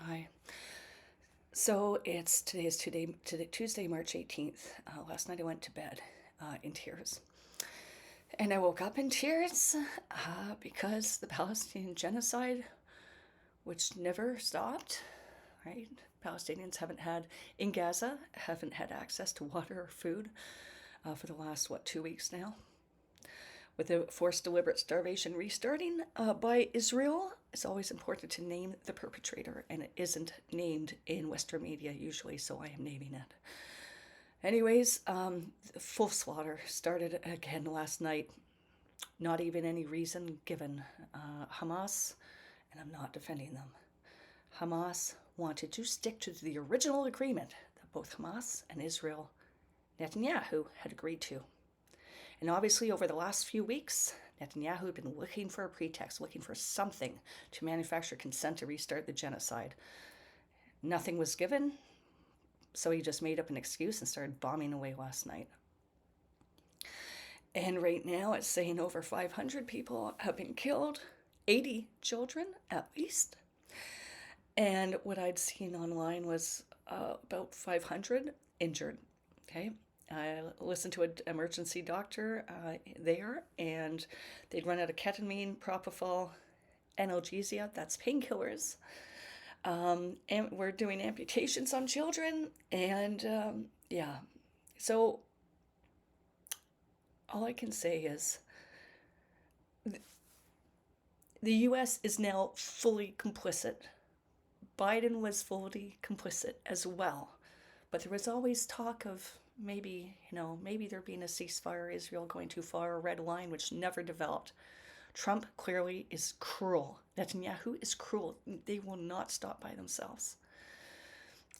Hi. So today is Tuesday, March 18th. Last night I went to bed in tears. And I woke up in tears because the Palestinian genocide, which never stopped, right? Palestinians in Gaza, haven't had access to water or food for the last, 2 weeks now. With the forced deliberate starvation restarting by Israel, it's always important to name the perpetrator, and it isn't named in Western media usually, so I am naming it. Anyways, full slaughter started again last night. Not even any reason given. Hamas, and I'm not defending them, Hamas wanted to stick to the original agreement that both Hamas and Israel, Netanyahu, had agreed to. And obviously, over the last few weeks, Netanyahu had been looking for a pretext, looking for something to manufacture consent to restart the genocide. Nothing was given, so he just made up an excuse and started bombing away last night. And right now, it's saying over 500 people have been killed, 80 children at least. And what I'd seen online was about 500 injured. Okay. I listened to an emergency doctor there, and they'd run out of ketamine, propofol, analgesia, that's painkillers. And we're doing amputations on children, and yeah. So all I can say is the US is now fully complicit. Biden was fully complicit as well. But there was always talk of maybe there being a ceasefire, Israel going too far, a red line, which never developed. Trump clearly is cruel. Netanyahu is cruel. They will not stop by themselves.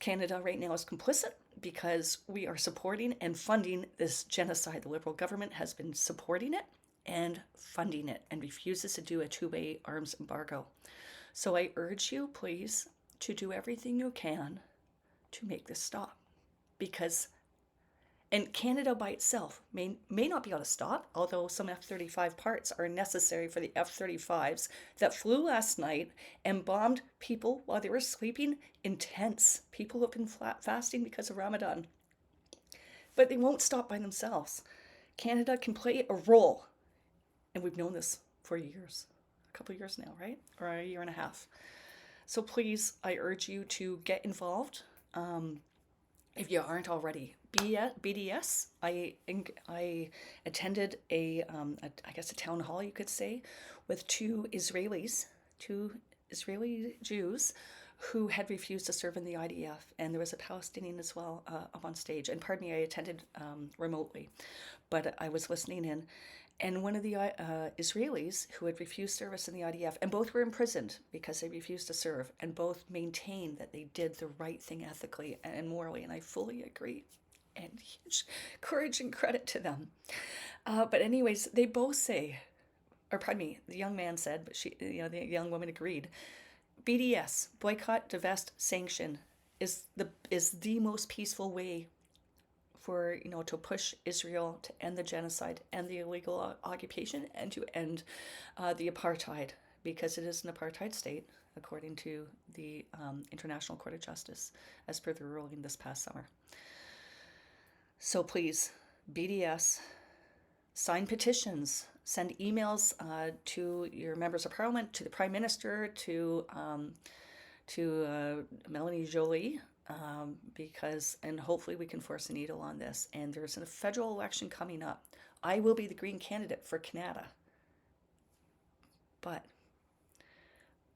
Canada right now is complicit because we are supporting and funding this genocide. The Liberal government has been supporting it and funding it and refuses to do a two-way arms embargo. So I urge you, please, to do everything you can to make this stop. And Canada by itself may not be able to stop, although some F-35 parts are necessary for the F-35s that flew last night and bombed people while they were sleeping in tents. People have been fasting because of Ramadan. But they won't stop by themselves. Canada can play a role, and we've known this for years, a couple of years now, right? Or a year and a half. So please, I urge you to get involved. If you aren't already, BDS. I attended a town hall, you could say, with two Israeli Jews who had refused to serve in the IDF, and there was a Palestinian as well up on stage. And pardon me, I attended remotely, but I was listening in. And one of the Israelis who had refused service in the IDF, and both were imprisoned because they refused to serve, and both maintained that they did the right thing ethically and morally, and I fully agree. And huge courage and credit to them. But anyways, they both say, or pardon me, the young man said, but the young woman agreed. BDS, boycott, divest, sanction, is the most peaceful way for to push Israel to end the genocide and the illegal occupation and to end the apartheid, because it is an apartheid state according to the International Court of Justice as per the ruling this past summer. So please, BDS, sign petitions, send emails to your members of parliament, to the Prime Minister, to Melanie Joly, and hopefully we can force a needle on this. And there's a federal election coming up. I will be the Green candidate for Canada. But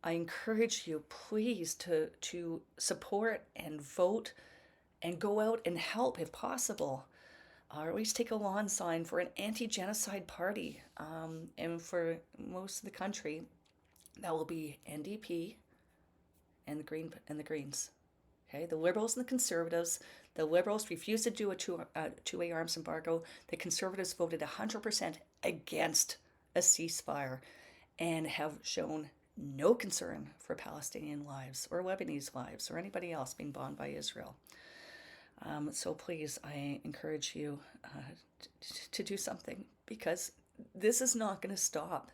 I encourage you, please, to support and vote and go out and help if possible. Or at least take a lawn sign for an anti-genocide party. And for most of the country, that will be NDP and the Greens. Okay, the Liberals and the Conservatives. The Liberals refused to do a two-way arms embargo. The Conservatives voted 100% against a ceasefire and have shown no concern for Palestinian lives or Lebanese lives or anybody else being bombed by Israel. So please, I encourage you to do something, because this is not going to stop.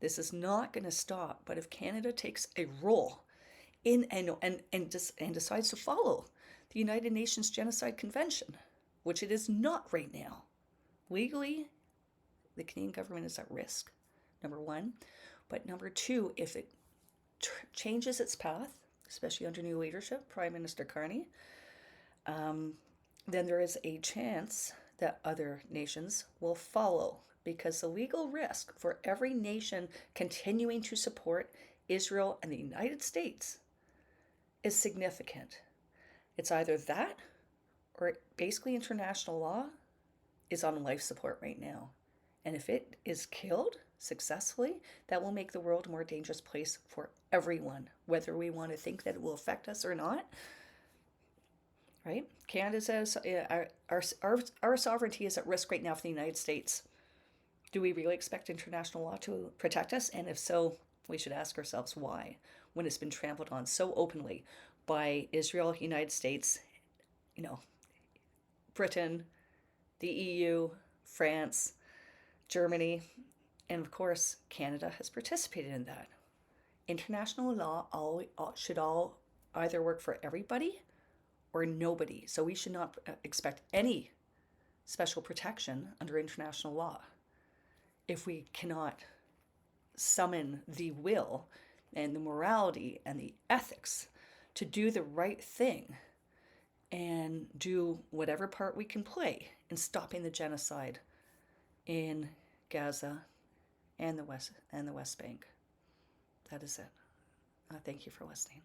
This is not going to stop. But if Canada takes a role and decides to follow the United Nations Genocide Convention, which it is not right now. Legally, the Canadian government is at risk, number one. But number two, if it changes its path, especially under new leadership, Prime Minister Carney, then there is a chance that other nations will follow, because the legal risk for every nation continuing to support Israel and the United States is significant. It's either that or basically international law is on life support right now. And if it is killed successfully, that will make the world a more dangerous place for everyone, whether we want to think that it will affect us or not. Right? Canada says our sovereignty is at risk right now for the United States. Do we really expect international law to protect us? And if so, we should ask ourselves why, when it's been trampled on so openly by Israel, United States, Britain, the EU, France, Germany, and of course, Canada has participated in that. International law should either work for everybody or nobody. So we should not expect any special protection under international law if we cannot summon the will and the morality and the ethics to do the right thing and do whatever part we can play in stopping the genocide in Gaza and the West Bank. That is it. Thank you for listening.